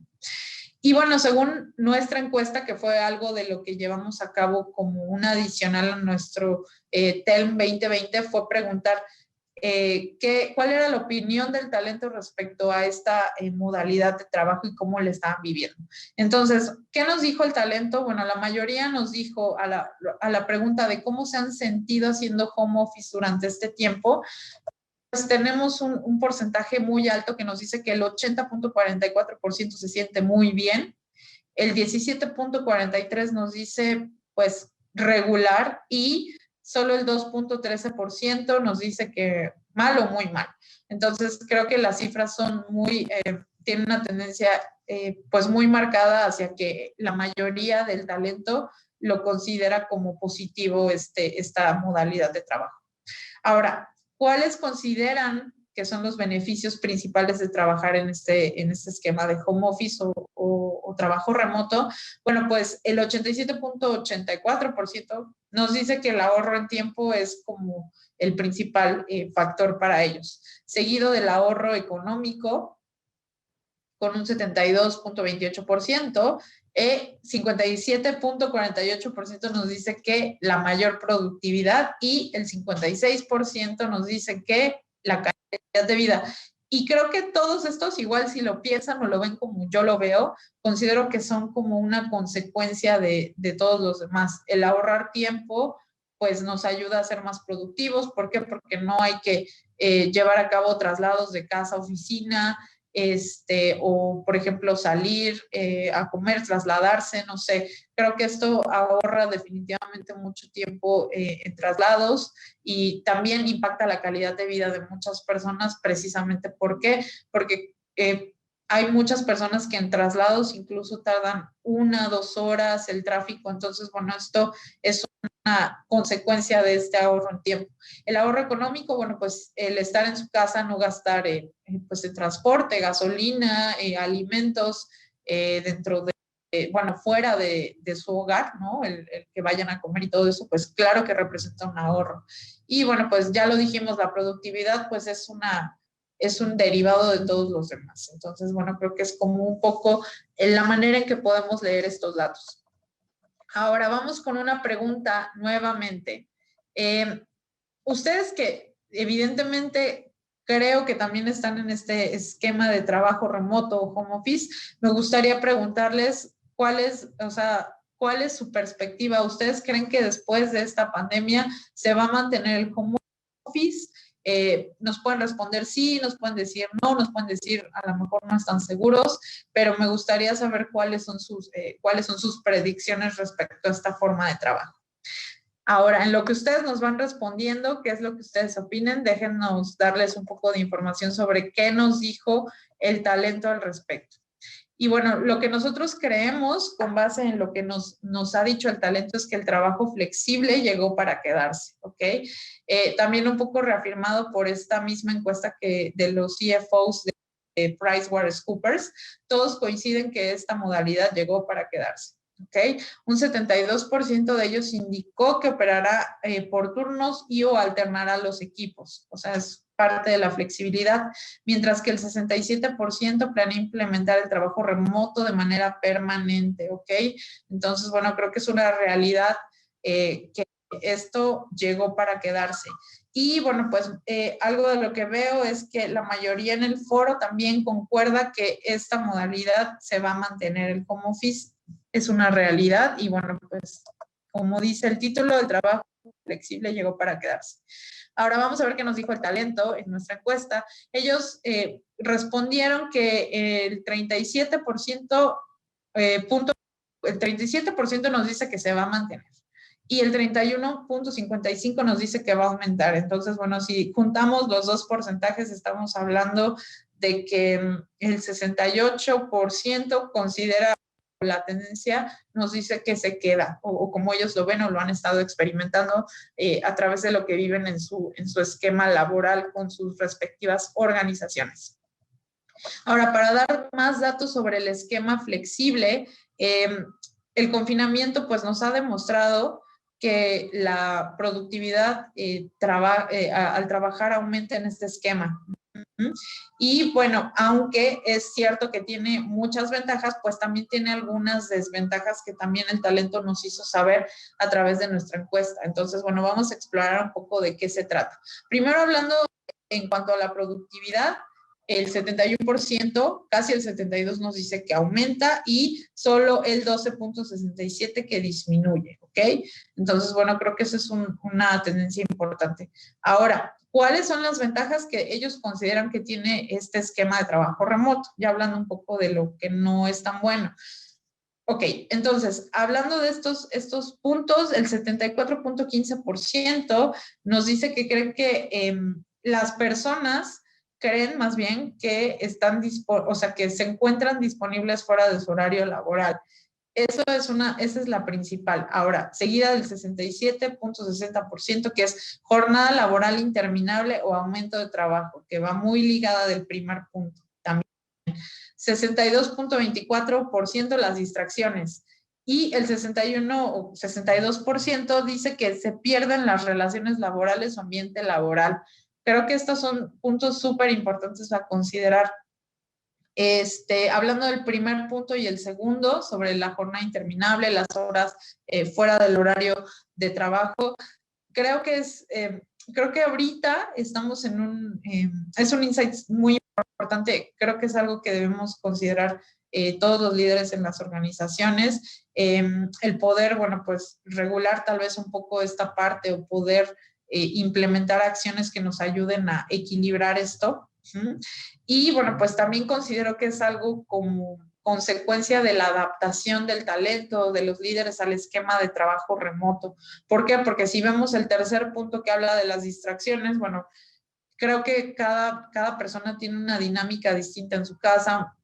Y bueno, según nuestra encuesta, que fue algo de lo que llevamos a cabo como una adicional a nuestro TELM 2020, fue preguntar cuál era la opinión del talento respecto a esta modalidad de trabajo y cómo le estaban viviendo. Entonces, ¿qué nos dijo el talento? Bueno, la mayoría nos dijo a la pregunta de cómo se han sentido haciendo home office durante este tiempo, tenemos un porcentaje muy alto que nos dice que el 80.44% se siente muy bien, el 17.43% nos dice pues regular y solo el 2.13% nos dice que mal o muy mal. Entonces creo que las cifras son tienen una tendencia pues muy marcada hacia que la mayoría del talento lo considera como positivo esta modalidad de trabajo. Ahora, ¿cuáles consideran que son los beneficios principales de trabajar en este esquema de home office o trabajo remoto? Bueno, pues el 87.84% nos dice que el ahorro en tiempo es como el principal factor para ellos, seguido del ahorro económico con un 72.28%, 57.48% nos dice que la mayor productividad y el 56% nos dice que la calidad de vida. Y creo que todos estos, igual si lo piensan o lo ven como yo lo veo, considero que son como una consecuencia de todos los demás. El ahorrar tiempo, pues nos ayuda a ser más productivos. ¿Por qué? Porque no hay que llevar a cabo traslados de casa a oficina, o por ejemplo salir a comer, trasladarse, no sé. Creo que esto ahorra definitivamente mucho tiempo en traslados y también impacta la calidad de vida de muchas personas precisamente. ¿Por qué? Porque hay muchas personas que en traslados incluso tardan 1 o 2 horas el tráfico. Entonces, bueno, esto es una consecuencia de este ahorro en tiempo. El ahorro económico, bueno, pues el estar en su casa, no gastar pues en transporte, gasolina, alimentos dentro de, bueno, fuera de su hogar, ¿no? El que vayan a comer y todo eso, pues claro que representa un ahorro. Y bueno, pues ya lo dijimos, la productividad pues es un derivado de todos los demás. Entonces, bueno, creo que es como un poco la manera en que podemos leer estos datos. Ahora vamos con una pregunta nuevamente. Ustedes que evidentemente creo que también están en este esquema de trabajo remoto o home office, me gustaría preguntarles cuál es su perspectiva. ¿Ustedes creen que después de esta pandemia se va a mantener el home office? Nos pueden responder sí, nos pueden decir no, nos pueden decir a lo mejor no están seguros, pero me gustaría saber cuáles son sus predicciones respecto a esta forma de trabajo. Ahora, en lo que ustedes nos van respondiendo, qué es lo que ustedes opinen, déjennos darles un poco de información sobre qué nos dijo el talento al respecto. Y bueno, lo que nosotros creemos con base en lo que nos ha dicho el talento es que el trabajo flexible llegó para quedarse, ¿ok? También un poco reafirmado por esta misma encuesta de los CFOs de PricewaterhouseCoopers, todos coinciden que esta modalidad llegó para quedarse. ¿Okay? Un 72% de ellos indicó que operará por turnos y o alternará los equipos. O sea, es parte de la flexibilidad, mientras que el 67% planea implementar el trabajo remoto de manera permanente, ¿ok? Entonces, bueno, creo que es una realidad que esto llegó para quedarse. Y bueno, pues algo de lo que veo es que la mayoría en el foro también concuerda que esta modalidad se va a mantener. El home office es una realidad y bueno, pues como dice el título, el trabajo flexible llegó para quedarse. Ahora vamos a ver qué nos dijo el talento en nuestra encuesta. Ellos respondieron que el 37% nos dice que se va a mantener y el 31.55 nos dice que va a aumentar. Entonces, bueno, si juntamos los dos porcentajes, estamos hablando de que el 68% considera la tendencia, nos dice que se queda, o como ellos lo ven o lo han estado experimentando a través de lo que viven en su esquema laboral con sus respectivas organizaciones. Ahora, para dar más datos sobre el esquema flexible, el confinamiento pues nos ha demostrado que la productividad al trabajar aumenta en este esquema. Y bueno, aunque es cierto que tiene muchas ventajas, pues también tiene algunas desventajas que también el talento nos hizo saber a través de nuestra encuesta. Entonces, bueno, vamos a explorar un poco de qué se trata. Primero hablando en cuanto a la productividad, el 71%, casi el 72% nos dice que aumenta y solo el 12.67% que disminuye, ¿ok? Entonces, bueno, creo que esa es una tendencia importante. Ahora, ¿cuáles son las ventajas que ellos consideran que tiene este esquema de trabajo remoto? Ya hablando un poco de lo que no es tan bueno. Ok, entonces, hablando de estos puntos, el 74.15% nos dice que creen que las personas creen más bien que están, o sea, que se encuentran disponibles fuera de su horario laboral. Esa es la principal. Ahora, seguida del 67.60%, que es jornada laboral interminable o aumento de trabajo, que va muy ligada del primer punto. También 62.24% las distracciones y el 61 o 62% dice que se pierden las relaciones laborales o ambiente laboral. Creo que estos son puntos súper importantes a considerar. Hablando del primer punto y el segundo, sobre la jornada interminable, las horas fuera del horario de trabajo, creo que ahorita estamos es un insight muy importante, creo que es algo que debemos considerar todos los líderes en las organizaciones, el poder, bueno, pues regular tal vez un poco esta parte o poder implementar acciones que nos ayuden a equilibrar esto. Y bueno, pues también considero que es algo como consecuencia de la adaptación del talento de los líderes al esquema de trabajo remoto. ¿Por qué? Porque si vemos el tercer punto que habla de las distracciones, bueno, creo que cada persona tiene una dinámica distinta en su casa.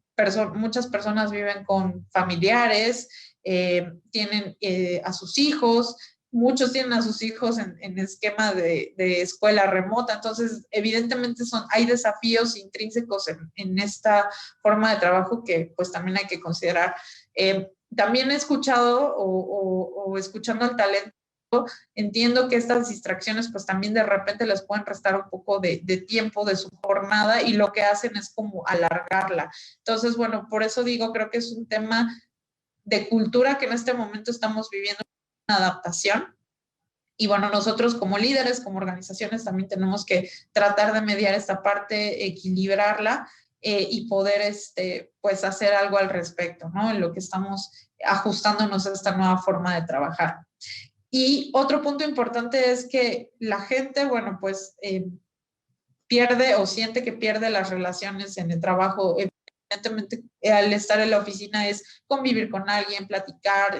Muchas personas viven con familiares, tienen a sus hijos, muchos tienen a sus hijos en esquema de escuela remota, entonces evidentemente hay desafíos intrínsecos en esta forma de trabajo que pues también hay que considerar. También he escuchado o escuchando al talento, entiendo que estas distracciones pues también de repente les pueden restar un poco de tiempo de su jornada y lo que hacen es como alargarla. Entonces, bueno, por eso digo, creo que es un tema de cultura que en este momento estamos viviendo una adaptación. Y bueno, nosotros como líderes, como organizaciones, también tenemos que tratar de mediar esta parte, equilibrarla y poder pues hacer algo al respecto, ¿no? En lo que estamos ajustándonos a esta nueva forma de trabajar. Y otro punto importante es que la gente, bueno, pues pierde o siente que pierde las relaciones en el trabajo. Evidentemente, al estar en la oficina es convivir con alguien, platicar,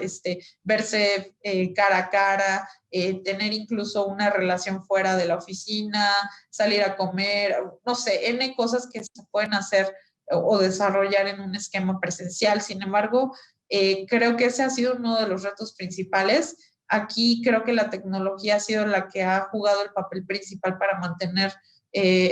verse cara a cara, tener incluso una relación fuera de la oficina, salir a comer, no sé, N cosas que se pueden hacer o desarrollar en un esquema presencial. Sin embargo, creo que ese ha sido uno de los retos principales. Aquí creo que la tecnología ha sido la que ha jugado el papel principal para mantener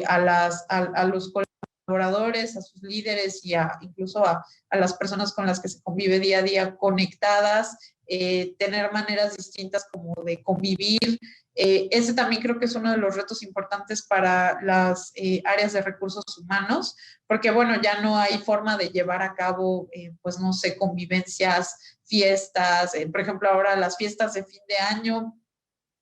a los colaboradores, a sus líderes y incluso a las personas con las que se convive día a día conectadas, tener maneras distintas como de convivir. Ese también creo que es uno de los retos importantes para las áreas de recursos humanos, porque bueno, ya no hay forma de llevar a cabo, pues no sé, convivencias, fiestas, por ejemplo, ahora las fiestas de fin de año.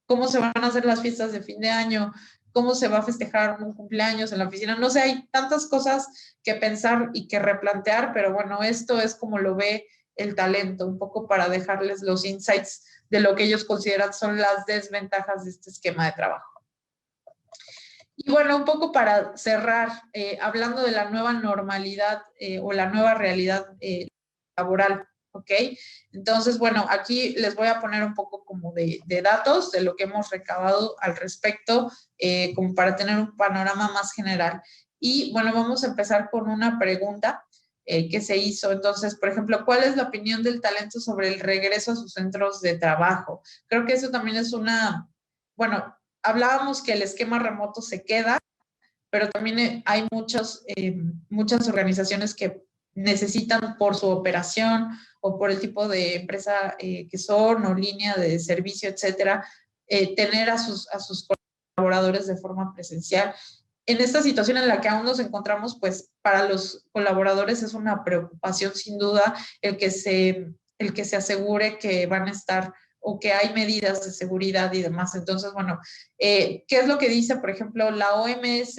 ¿Cómo se van a hacer las fiestas de fin de año? ¿Cómo se va a festejar un cumpleaños en la oficina? No sé, hay tantas cosas que pensar y que replantear, pero bueno, esto es como lo ve el talento, un poco para dejarles los insights de lo que ellos consideran son las desventajas de este esquema de trabajo. Y bueno, un poco para cerrar, hablando de la nueva normalidad o la nueva realidad laboral, ¿ok? Entonces, bueno, aquí les voy a poner un poco como de datos de lo que hemos recabado al respecto, como para tener un panorama más general. Y bueno, vamos a empezar con una pregunta que se hizo. Entonces, por ejemplo, ¿cuál es la opinión del talento sobre el regreso a sus centros de trabajo? Creo que eso también es bueno, hablábamos que el esquema remoto se queda, pero también hay muchas organizaciones que necesitan por su operación o por el tipo de empresa que son o línea de servicio, etcétera, tener a sus colaboradores de forma presencial. En esta situación en la que aún nos encontramos, pues para los colaboradores es una preocupación sin duda el que se asegure que van a estar o que hay medidas de seguridad y demás. Entonces, bueno, ¿qué es lo que dice, por ejemplo, la OMS?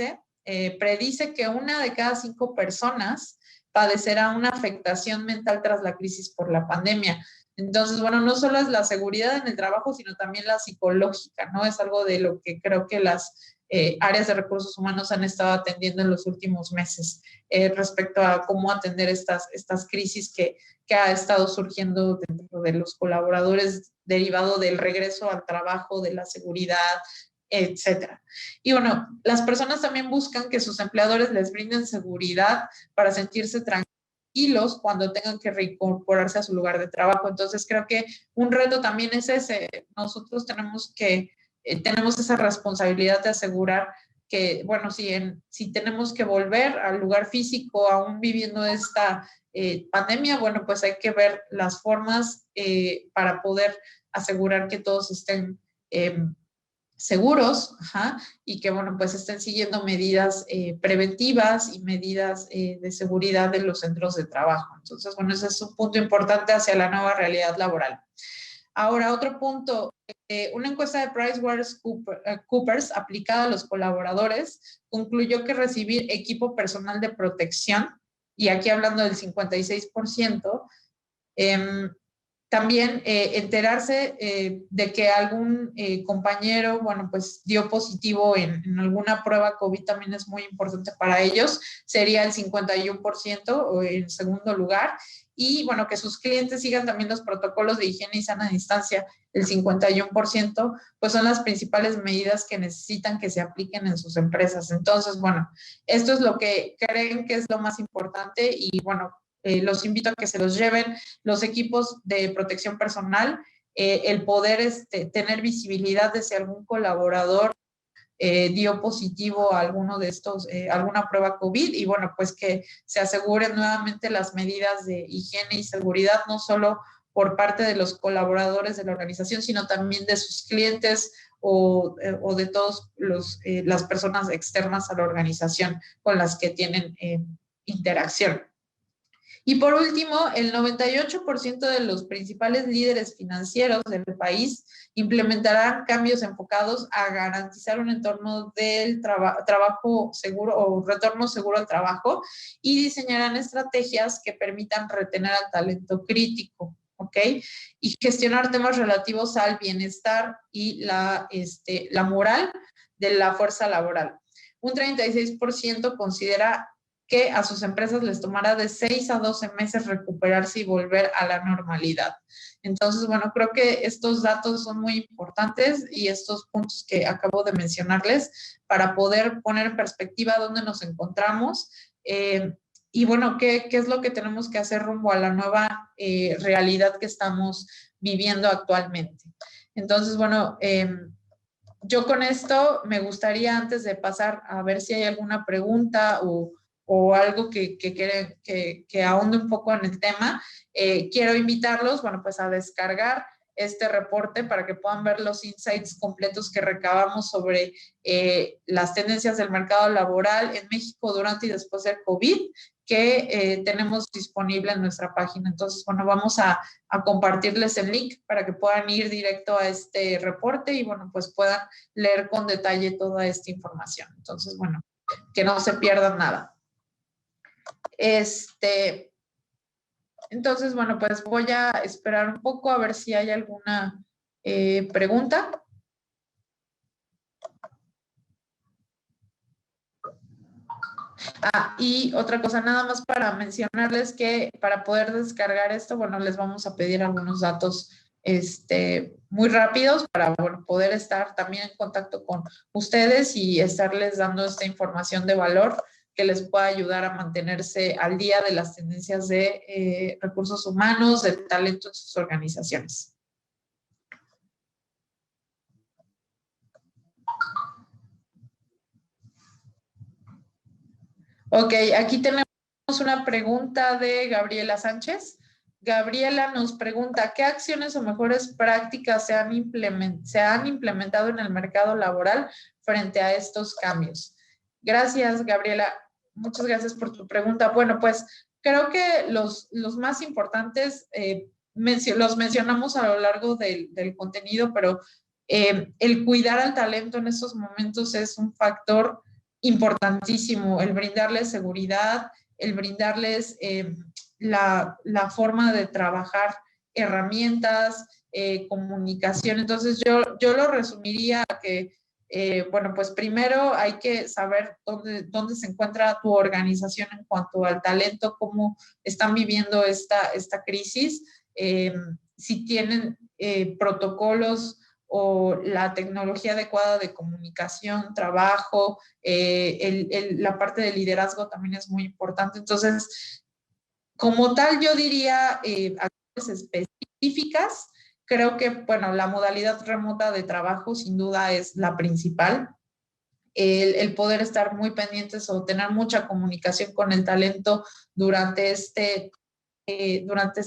predice que 1 de cada 5 personas padecerá una afectación mental tras la crisis por la pandemia. Entonces, bueno, no solo es la seguridad en el trabajo, sino también la psicológica, ¿no? Es algo de lo que creo que las áreas de recursos humanos han estado atendiendo en los últimos meses respecto a cómo atender estas crisis que ha estado surgiendo dentro de los colaboradores derivado del regreso al trabajo, de la seguridad, etcétera. Y bueno, las personas también buscan que sus empleadores les brinden seguridad para sentirse tranquilos cuando tengan que reincorporarse a su lugar de trabajo. Entonces creo que un reto también es ese. Nosotros tenemos esa responsabilidad de asegurar que, bueno, si tenemos que volver al lugar físico aún viviendo esta pandemia, bueno, pues hay que ver las formas para poder asegurar que todos estén seguros, y que, bueno, pues estén siguiendo medidas preventivas y medidas de seguridad en los centros de trabajo. Entonces, bueno, ese es un punto importante hacia la nueva realidad laboral. Ahora, otro punto, una encuesta de PricewaterhouseCoopers aplicada a los colaboradores concluyó que recibir equipo personal de protección, y aquí hablando del 56%, también enterarse de que algún compañero, bueno, pues dio positivo en alguna prueba COVID también es muy importante para ellos, sería el 51% o en segundo lugar. Y bueno, que sus clientes sigan también los protocolos de higiene y sana distancia, el 51%, pues son las principales medidas que necesitan que se apliquen en sus empresas. Entonces, bueno, esto es lo que creen que es lo más importante y bueno, los invito a que se los lleven los equipos de protección personal, el poder tener visibilidad de si algún colaborador dio positivo a alguno de estos, alguna prueba COVID, y bueno, pues que se aseguren nuevamente las medidas de higiene y seguridad, no solo por parte de los colaboradores de la organización, sino también de sus clientes o de todas las personas externas a la organización con las que tienen interacción. Y por último, el 98% de los principales líderes financieros del país implementarán cambios enfocados a garantizar un entorno del trabajo seguro o retorno seguro al trabajo y diseñarán estrategias que permitan retener al talento crítico, ¿ok? Y gestionar temas relativos al bienestar y la moral de la fuerza laboral. Un 36% considera que a sus empresas les tomará de 6 a 12 meses recuperarse y volver a la normalidad. Entonces, bueno, creo que estos datos son muy importantes y estos puntos que acabo de mencionarles para poder poner en perspectiva dónde nos encontramos y, bueno, qué es lo que tenemos que hacer rumbo a la nueva realidad que estamos viviendo actualmente. Entonces, bueno, yo con esto me gustaría, antes de pasar a ver si hay alguna pregunta o algo que ahonde un poco en el tema, quiero invitarlos, bueno, pues a descargar este reporte para que puedan ver los insights completos que recabamos sobre las tendencias del mercado laboral en México durante y después del COVID, que tenemos disponible en nuestra página. Entonces, bueno, vamos a compartirles el link para que puedan ir directo a este reporte y, bueno, pues puedan leer con detalle toda esta información. Entonces, bueno, que no se pierdan nada. Entonces, bueno, pues voy a esperar un poco a ver si hay alguna pregunta. Y otra cosa, nada más para mencionarles que para poder descargar esto, bueno, les vamos a pedir algunos datos muy rápidos para, bueno, poder estar también en contacto con ustedes y estarles dando esta información de valor que les pueda ayudar a mantenerse al día de las tendencias de recursos humanos, de talento en sus organizaciones. Ok, aquí tenemos una pregunta de Gabriela Sánchez. Gabriela nos pregunta, ¿qué acciones o mejores prácticas se han implementado en el mercado laboral frente a estos cambios? Gracias, Gabriela. Muchas gracias por tu pregunta. Bueno, pues creo que los más importantes los mencionamos a lo largo del contenido, pero el cuidar al talento en estos momentos es un factor importantísimo el brindarles seguridad, el brindarles la forma de trabajar, herramientas, comunicación. Entonces yo lo resumiría a que, bueno, pues primero hay que saber dónde se encuentra tu organización en cuanto al talento, cómo están viviendo esta crisis, si tienen protocolos o la tecnología adecuada de comunicación, trabajo, la parte de liderazgo también es muy importante. Entonces, como tal, yo diría acciones específicas. Creo que, bueno, la modalidad remota de trabajo sin duda es la principal. El poder estar muy pendientes o tener mucha comunicación con el talento durante este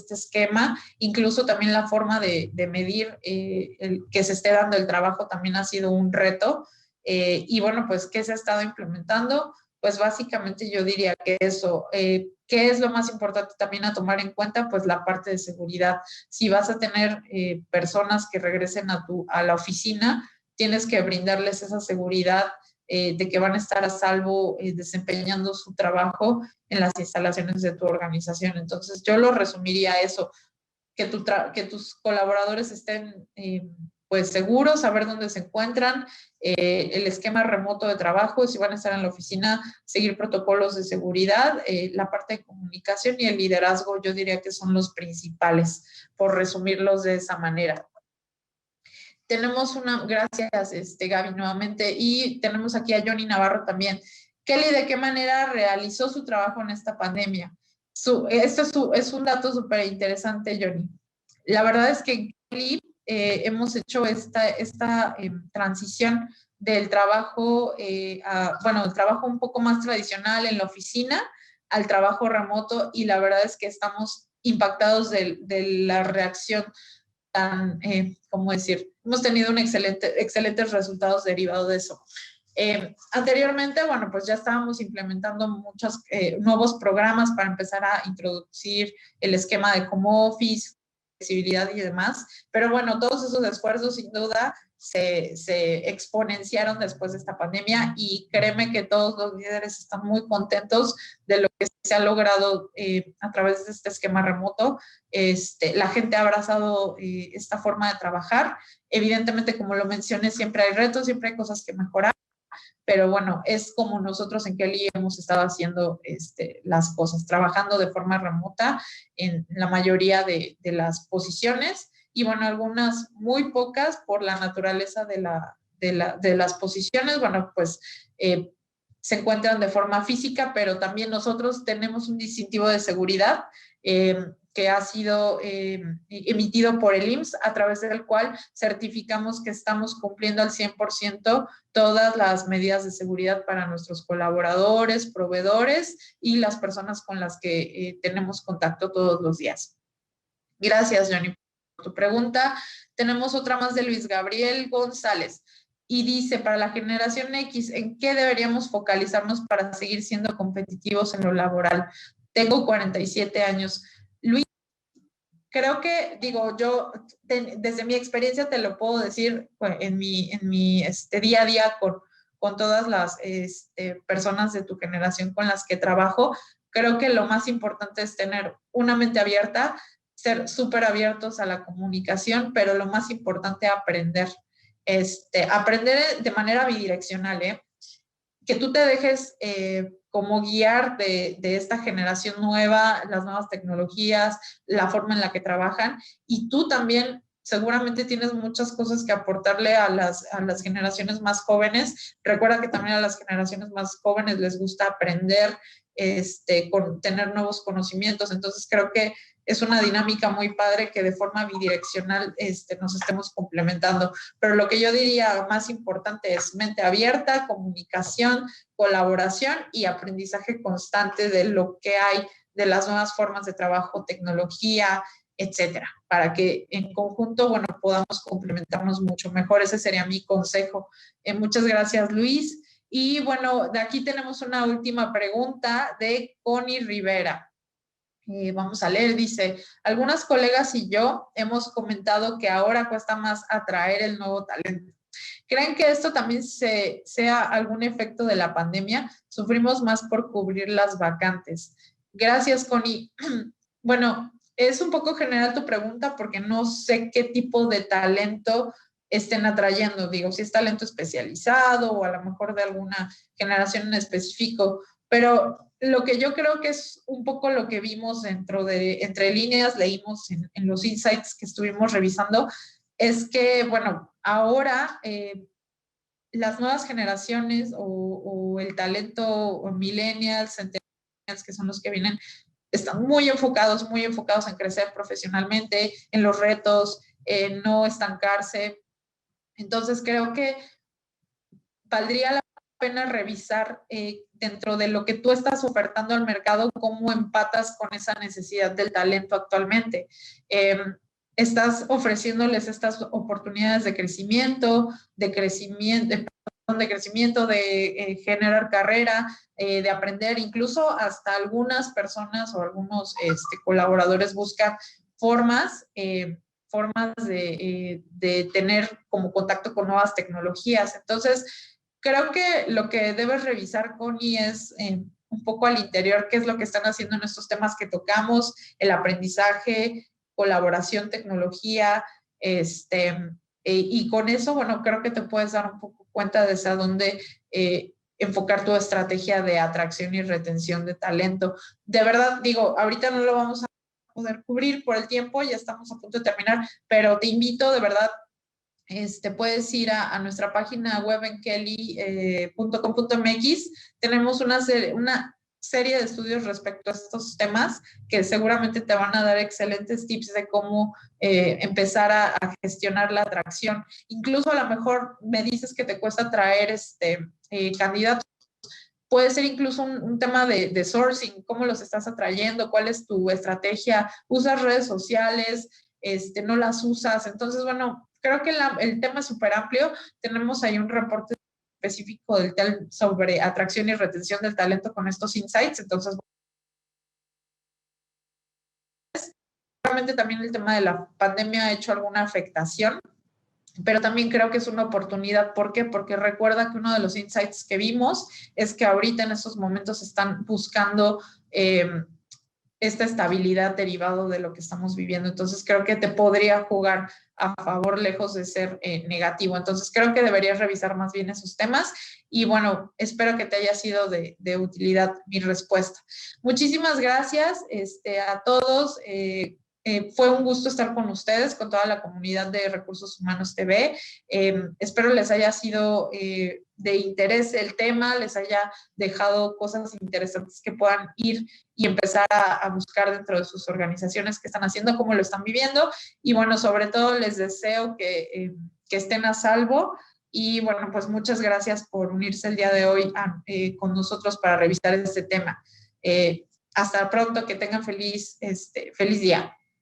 esquema, incluso también la forma de medir el que se esté dando el trabajo también ha sido un reto. Y bueno, pues, ¿qué se ha estado implementando? Pues básicamente yo diría que eso. ¿Qué es lo más importante también a tomar en cuenta? Pues la parte de seguridad. Si vas a tener personas que regresen a la oficina, tienes que brindarles esa seguridad de que van a estar a salvo desempeñando su trabajo en las instalaciones de tu organización. Entonces, yo lo resumiría a eso, que tus colaboradores estén pues seguros, saber dónde se encuentran, el esquema remoto de trabajo, si van a estar en la oficina, seguir protocolos de seguridad, la parte de comunicación y el liderazgo, yo diría que son los principales, por resumirlos de esa manera. Tenemos gracias Gaby nuevamente, y tenemos aquí a Johnny Navarro también. Kelly, ¿de qué manera realizó su trabajo en esta pandemia? Esto es un dato súper interesante, Johnny. La verdad es que en Kelly hemos hecho esta transición del trabajo, bueno, el trabajo un poco más tradicional en la oficina al trabajo remoto, y la verdad es que estamos impactados de la reacción tan, ¿cómo decir? Hemos tenido excelentes resultados derivados de eso. Anteriormente, bueno, pues ya estábamos implementando muchos nuevos programas para empezar a introducir el esquema de home office, flexibilidad y demás, pero bueno, todos esos esfuerzos sin duda se exponenciaron después de esta pandemia, y créeme que todos los líderes están muy contentos de lo que se ha logrado a través de este esquema remoto. La gente ha abrazado esta forma de trabajar. Evidentemente, como lo mencioné, siempre hay retos, siempre hay cosas que mejorar, pero bueno, es como nosotros en Kelly hemos estado haciendo las cosas, trabajando de forma remota en la mayoría de las posiciones, y bueno, algunas muy pocas por la naturaleza de las posiciones, bueno, pues se encuentran de forma física, pero también nosotros tenemos un distintivo de seguridad que ha sido emitido por el IMSS, a través del cual certificamos que estamos cumpliendo al 100% todas las medidas de seguridad para nuestros colaboradores, proveedores y las personas con las que tenemos contacto todos los días. Gracias, Johnny, por tu pregunta. Tenemos otra más de Luis Gabriel González, y dice: para la generación X, ¿en qué deberíamos focalizarnos para seguir siendo competitivos en lo laboral? Tengo 47 años. Luis, creo que, digo, yo desde mi experiencia te lo puedo decir en mi día a día con todas las personas de tu generación con las que trabajo. Creo que lo más importante es tener una mente abierta, ser súper abiertos a la comunicación, pero lo más importante, aprender. Aprender de manera bidireccional, que tú te dejes como guiar de esta generación nueva, las nuevas tecnologías, la forma en la que trabajan, y tú también seguramente tienes muchas cosas que aportarle a las generaciones más jóvenes. Recuerda que también a las generaciones más jóvenes les gusta aprender, tener nuevos conocimientos. Entonces creo que es una dinámica muy padre que de forma bidireccional nos estemos complementando. Pero lo que yo diría más importante es mente abierta, comunicación, colaboración y aprendizaje constante de lo que hay, de las nuevas formas de trabajo, tecnología, etcétera, para que en conjunto, bueno, podamos complementarnos mucho mejor. Ese sería mi consejo. Muchas gracias, Luis. Y bueno, de aquí tenemos una última pregunta de Connie Rivera. Vamos a leer, dice: algunas colegas y yo hemos comentado que ahora cuesta más atraer el nuevo talento. ¿Creen que esto también sea algún efecto de la pandemia? Sufrimos más por cubrir las vacantes. Gracias, Connie. Bueno, es un poco general tu pregunta porque no sé qué tipo de talento estén atrayendo. Digo, si es talento especializado o a lo mejor de alguna generación en específico, pero lo que yo creo que es un poco lo que vimos entre líneas, leímos en los insights que estuvimos revisando, es que, bueno, ahora las nuevas generaciones o el talento o millennials, centennials, que son los que vienen, están muy enfocados en crecer profesionalmente, en los retos, en no estancarse. Entonces creo que valdría la pena revisar dentro de lo que tú estás ofertando al mercado, cómo empatas con esa necesidad del talento actualmente. Estás ofreciéndoles estas oportunidades de crecimiento, de generar carrera, de aprender, incluso hasta algunas personas o algunos colaboradores buscan formas de tener como contacto con nuevas tecnologías. Entonces, creo que lo que debes revisar, Connie, es un poco al interior qué es lo que están haciendo en estos temas que tocamos, el aprendizaje, colaboración, tecnología, y con eso, bueno, creo que te puedes dar un poco cuenta de hacia dónde enfocar tu estrategia de atracción y retención de talento. De verdad, digo, ahorita no lo vamos a poder cubrir por el tiempo, ya estamos a punto de terminar, pero te invito de verdad, puedes ir a nuestra página web en kelly.com.mx. Tenemos una serie de estudios respecto a estos temas que seguramente te van a dar excelentes tips de cómo empezar a gestionar la atracción. Incluso a lo mejor me dices que te cuesta traer candidatos. Puede ser incluso un tema de sourcing, cómo los estás atrayendo, cuál es tu estrategia, usas redes sociales, no las usas. Entonces, bueno, creo que el tema es súper amplio. Tenemos ahí un reporte específico sobre atracción y retención del talento con estos insights. Entonces, seguramente también el tema de la pandemia ha hecho alguna afectación, pero también creo que es una oportunidad. ¿Por qué? Porque recuerda que uno de los insights que vimos es que ahorita en estos momentos están buscando esta estabilidad derivado de lo que estamos viviendo. Entonces creo que te podría jugar a favor lejos de ser negativo. Entonces creo que deberías revisar más bien esos temas y bueno, espero que te haya sido de utilidad mi respuesta. Muchísimas gracias a todos. Fue un gusto estar con ustedes, con toda la comunidad de Recursos Humanos TV. Espero les haya sido de interés el tema, les haya dejado cosas interesantes que puedan ir y empezar a buscar dentro de sus organizaciones qué están haciendo, cómo lo están viviendo. Y bueno, sobre todo les deseo que estén a salvo. Y bueno, pues muchas gracias por unirse el día de hoy con nosotros para revisar este tema. Hasta pronto, que tengan feliz día.